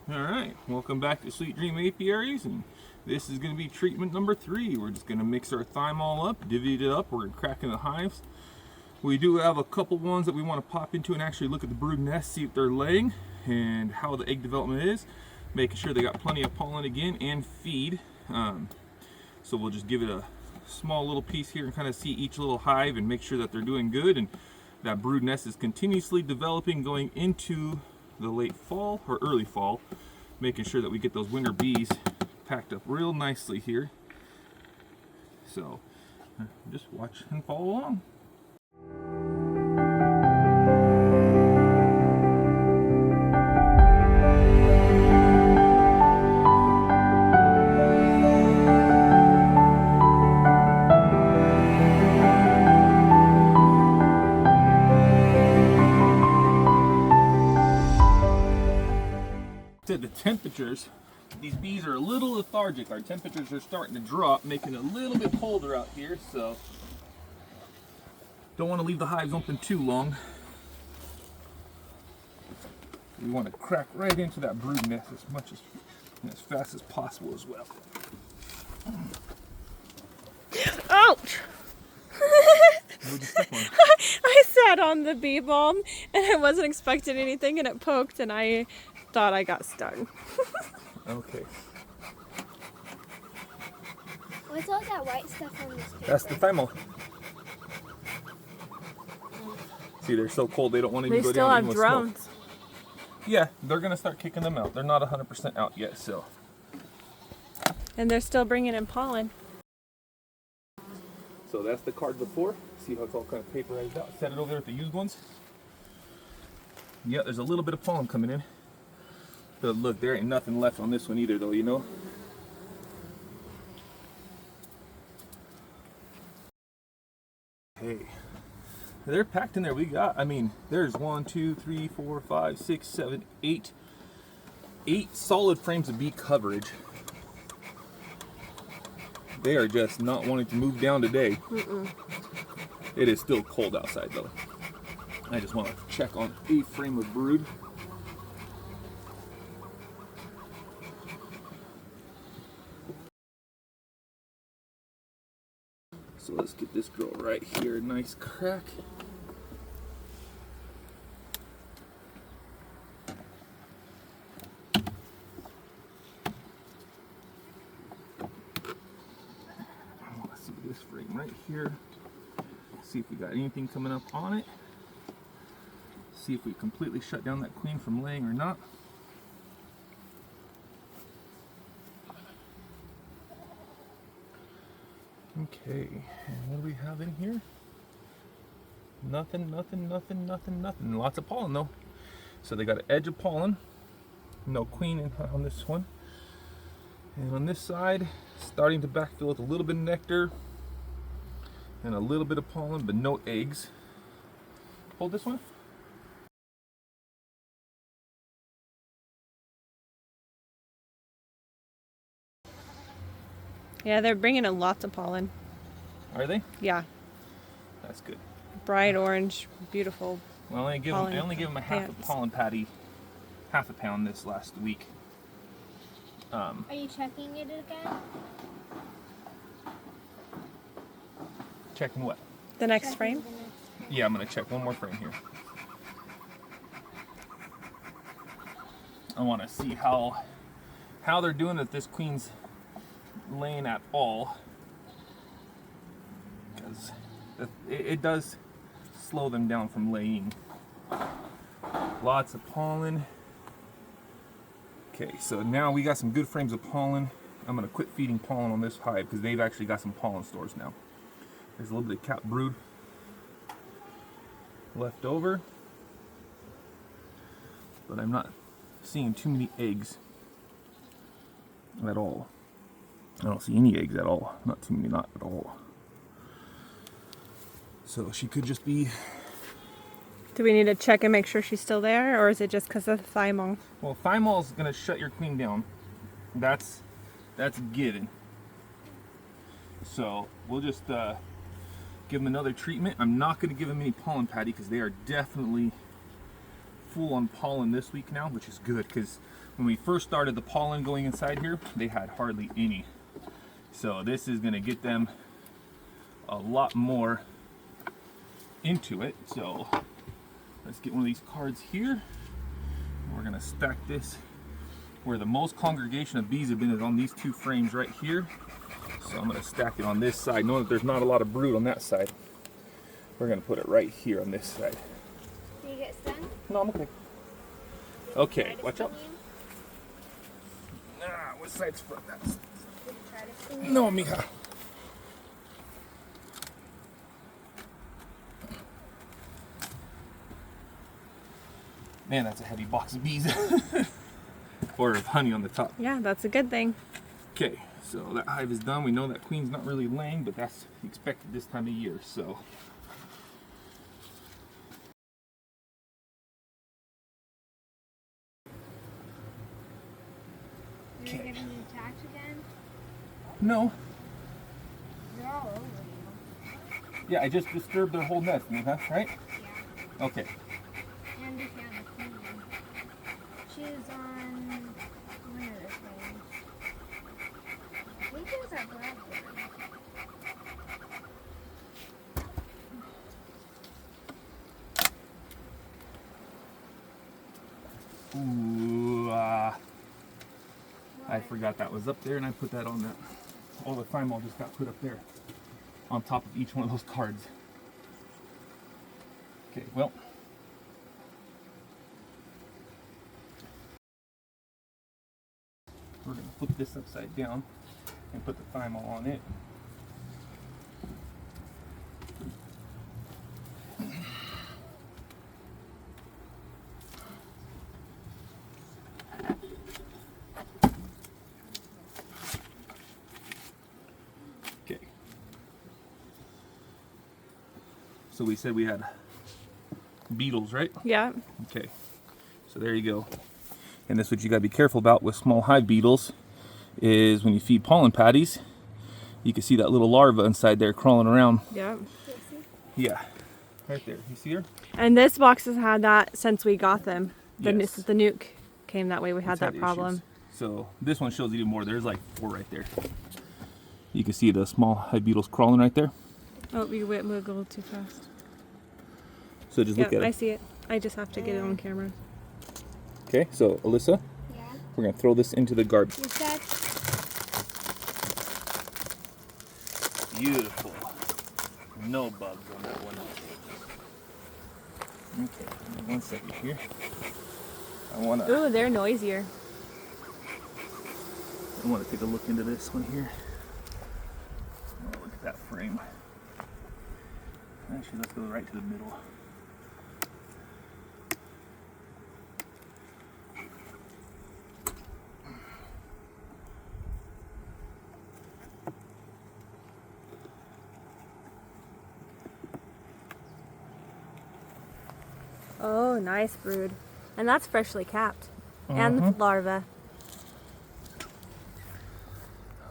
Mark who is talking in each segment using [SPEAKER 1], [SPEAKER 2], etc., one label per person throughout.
[SPEAKER 1] Alright, welcome back to Sweet Dream Apiaries, and this is going to be treatment number 3. We're just going to mix our thymol up, divvy it up, we're going to crack in the hives. We do have a couple ones that we want to pop into and actually look at the brood nest, see if they're laying, and how the egg development is, making sure they got plenty of pollen again, and feed. So we'll just give it a small little piece here and kind of see each little hive and make sure that they're doing good, and that brood nest is continuously developing going into the late fall or early fall, making sure that we get those winter bees packed up real nicely here. So just watch and follow along. The temperatures, these bees are a little lethargic. Our temperatures are starting to drop, making it a little bit colder out here, so don't want to leave the hives open too long. We want to crack right into that brood nest as fast as possible as well.
[SPEAKER 2] Ouch!
[SPEAKER 1] Where'd you step on?
[SPEAKER 2] I sat on the bee balm and I wasn't expecting anything and it poked and I thought I got stung.
[SPEAKER 1] Okay.
[SPEAKER 3] What's all that white stuff on this paper?
[SPEAKER 1] That's the thymol. See, they're so cold they don't want to even go down.
[SPEAKER 2] They still have drones.
[SPEAKER 1] Smoke. Yeah, they're going to start kicking them out. They're not 100% out yet, so.
[SPEAKER 2] And they're still bringing in pollen.
[SPEAKER 1] So that's the card before. See how it's all kind of paperized out. Set it over there with the used ones. Yeah, there's a little bit of pollen coming in. But look, there ain't nothing left on this one either, though, you know? Hey, they're packed in there. We got, there's 1, 2, 3, 4, 5, 6, 7, 8 solid frames of bee coverage. They are just not wanting to move down today. It is still cold outside, though. I just want to check on a frame of brood. So let's get this girl right here, nice crack. Let's see this frame right here. See if we got anything coming up on it. See if we completely shut down that queen from laying or not. Okay, and what do we have in here? Nothing. Lots of pollen though. So they got an edge of pollen. No queen on this one. And on this side, starting to backfill with a little bit of nectar and a little bit of pollen, but no eggs. Hold this one.
[SPEAKER 2] Yeah, they're bringing in lots of pollen.
[SPEAKER 1] Are they?
[SPEAKER 2] Yeah.
[SPEAKER 1] That's good.
[SPEAKER 2] Bright orange, beautiful.
[SPEAKER 1] Well, I only gave them a half a pollen patty, half a pound this last week.
[SPEAKER 3] Are you checking it again?
[SPEAKER 1] Checking what?
[SPEAKER 2] The next frame?
[SPEAKER 1] Yeah, I'm gonna check one more frame here. I want to see how they're doing if this queen's laying at all, because it does slow them down from laying. Lots of pollen. Okay, so now we got some good frames of pollen. I'm gonna quit feeding pollen on this hive because they've actually got some pollen stores now. There's a little bit of capped brood left over, but I'm not seeing too many eggs at all. I don't see any eggs at all. Not too many, not at all. So she could just be...
[SPEAKER 2] Do we need to check and make sure she's still there, or is it just because of the thymol?
[SPEAKER 1] Well, thymol is going to shut your queen down. That's given. So we'll just give them another treatment. I'm not going to give them any pollen patty because they are definitely full on pollen this week now, which is good because when we first started the pollen going inside here, they had hardly any. So this is going to get them a lot more into it. So let's get one of these cards here. We're going to stack this where the most congregation of bees have been is on these two frames right here. So I'm going to stack it on this side, knowing that there's not a lot of brood on that side. We're going to put it right here on this side.
[SPEAKER 3] Did you get stung?
[SPEAKER 1] No, I'm okay. Okay, watch out. Nah, what side's front? That's...
[SPEAKER 3] Did you try to sting you?
[SPEAKER 1] No, mija. Man, that's a heavy box of bees. Or of honey on the top.
[SPEAKER 2] Yeah, that's a good thing.
[SPEAKER 1] Okay, so that hive is done. We know that queen's not really laying, but that's expected this time of year, so.
[SPEAKER 3] You're getting attacked again?
[SPEAKER 1] No.
[SPEAKER 3] They're all over you.
[SPEAKER 1] Yeah, I just disturbed their whole nest, huh? Right?
[SPEAKER 3] Yeah.
[SPEAKER 1] Okay.
[SPEAKER 3] And you found the queen. She's on one of the things. I think it was a black one.
[SPEAKER 1] Ooh, I forgot that was up there, and I put that on that. All the thymol just got put up there on top of each one of those cards. Okay, well. We're going to flip this upside down and put the thymol on it. Okay. So we said we had beetles, right?
[SPEAKER 2] Yeah.
[SPEAKER 1] Okay. So there you go. And this is what you got to be careful about with small hive beetles is when you feed pollen patties, you can see that little larva inside there crawling around.
[SPEAKER 2] Yeah.
[SPEAKER 1] Yeah, right there. You see her?
[SPEAKER 2] And this box has had that since we got them. The,
[SPEAKER 1] Yes.
[SPEAKER 2] the nuke came that way. We had
[SPEAKER 1] It's
[SPEAKER 2] that
[SPEAKER 1] had
[SPEAKER 2] problem.
[SPEAKER 1] issues. So this one shows even more. There's like 4 right there. You can see the small hive beetles crawling right there.
[SPEAKER 2] Oh, you went moved a little too fast.
[SPEAKER 1] So just look
[SPEAKER 2] Yeah,
[SPEAKER 1] at
[SPEAKER 2] I
[SPEAKER 1] it.
[SPEAKER 2] see it. I just have to get it on camera.
[SPEAKER 1] Okay, so Alyssa,
[SPEAKER 3] Yeah.
[SPEAKER 1] we're going to throw this into the garbage.
[SPEAKER 3] You said
[SPEAKER 1] Beautiful. No bugs on that one. Okay, 1 second here. I want to
[SPEAKER 2] Ooh, they're noisier.
[SPEAKER 1] take a look into this one here. Oh, look at that frame. Actually, let's go right to the middle.
[SPEAKER 2] Oh, nice brood. And that's freshly capped. And the larva.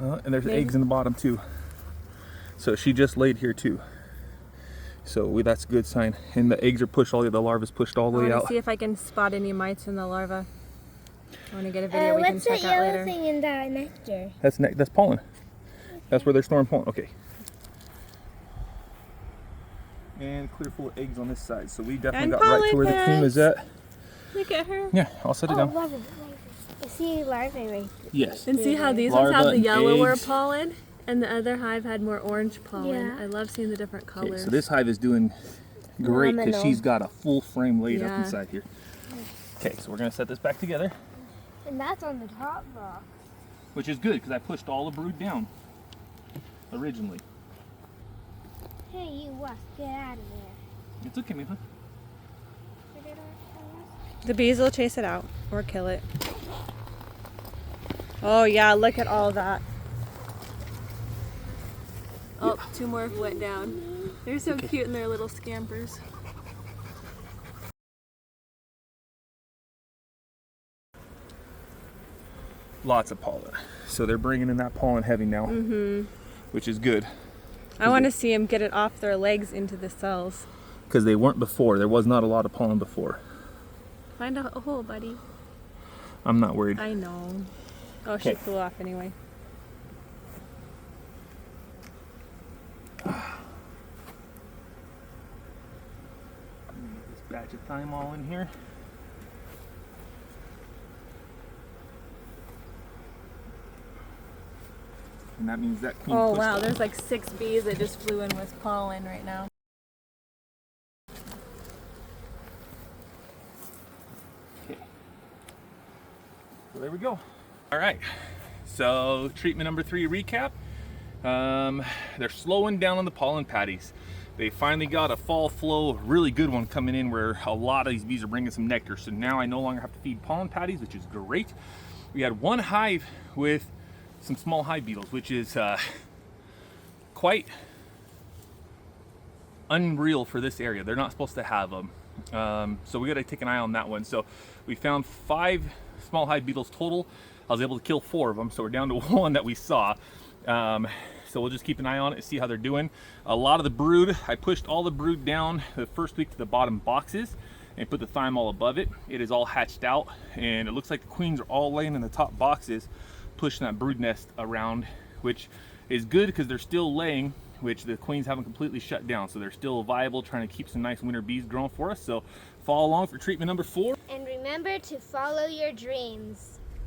[SPEAKER 1] And there's
[SPEAKER 2] Maybe.
[SPEAKER 1] eggs in the bottom too. So she just laid here too. So that's a good sign. And the eggs are pushed all the way, the larva's pushed all the
[SPEAKER 2] I
[SPEAKER 1] way
[SPEAKER 2] want to
[SPEAKER 1] out.
[SPEAKER 2] see if I can spot any mites in the larva. I want to get a video we can
[SPEAKER 3] what's the
[SPEAKER 2] check out
[SPEAKER 3] yellow
[SPEAKER 2] later.
[SPEAKER 3] thing in that nectar?
[SPEAKER 1] That's pollen. That's where they're storing pollen. Okay. And clear full of eggs on this side. So we definitely
[SPEAKER 2] And
[SPEAKER 1] got right to where the
[SPEAKER 2] pollen
[SPEAKER 1] cream is at.
[SPEAKER 2] Look at her.
[SPEAKER 1] Yeah, I'll set it down.
[SPEAKER 3] larvae. I see larvae right
[SPEAKER 1] Yes.
[SPEAKER 2] And see how these
[SPEAKER 1] Larva
[SPEAKER 2] ones have the
[SPEAKER 1] and
[SPEAKER 2] yellower
[SPEAKER 1] eggs.
[SPEAKER 2] pollen, and the other hive had more orange pollen.
[SPEAKER 3] Yeah.
[SPEAKER 2] I love seeing the different
[SPEAKER 1] Okay,
[SPEAKER 2] colors.
[SPEAKER 1] so this hive is doing great because
[SPEAKER 3] Phenomenal.
[SPEAKER 1] she's got a full frame laid up
[SPEAKER 2] Yeah.
[SPEAKER 1] inside here. Okay, so we're gonna set this back together,
[SPEAKER 3] And that's on the top box.
[SPEAKER 1] which is good because I pushed all the brood down originally.
[SPEAKER 3] Hey, you wasp, get out of there.
[SPEAKER 1] It's okay, Miha.
[SPEAKER 3] Get it off,
[SPEAKER 2] The bees will chase it out or kill it. Oh yeah, look at all that. Oh, 2 more went down. They're so cute in their little scampers.
[SPEAKER 1] Lots of pollen. So they're bringing in that pollen heavy now, which is good
[SPEAKER 2] I want to see them get it off their legs into the cells.
[SPEAKER 1] because they weren't before. There was not a lot of pollen before.
[SPEAKER 2] Find a hole, buddy.
[SPEAKER 1] I'm not worried.
[SPEAKER 2] I know. Oh, she
[SPEAKER 1] Okay.
[SPEAKER 2] flew off anyway.
[SPEAKER 1] This batch of thymol in here. And that means that queen
[SPEAKER 2] Oh
[SPEAKER 1] pushed
[SPEAKER 2] wow,
[SPEAKER 1] up.
[SPEAKER 2] there's like 6 bees that just flew in with pollen right now.
[SPEAKER 1] Okay. So there we go. All right. So treatment number 3 recap. They're slowing down on the pollen patties. They finally got a fall flow, really good one coming in where a lot of these bees are bringing some nectar. So now I no longer have to feed pollen patties, which is great. We had one hive with some small hive beetles, which is quite unreal for this area. They're not supposed to have them. So we got to take an eye on that one. So we found 5 small hive beetles total. I was able to kill 4 of them, so we're down to 1 that we saw. So we'll just keep an eye on it and see how they're doing. A lot of the brood, I pushed all the brood down the first week to the bottom boxes and put the thymol above it. It is all hatched out, and it looks like the queens are all laying in the top boxes, pushing that brood nest around, which is good because they're still laying, which the queens haven't completely shut down. So they're still viable, trying to keep some nice winter bees growing for us. So follow along for treatment number 4.
[SPEAKER 3] And remember to follow your dreams.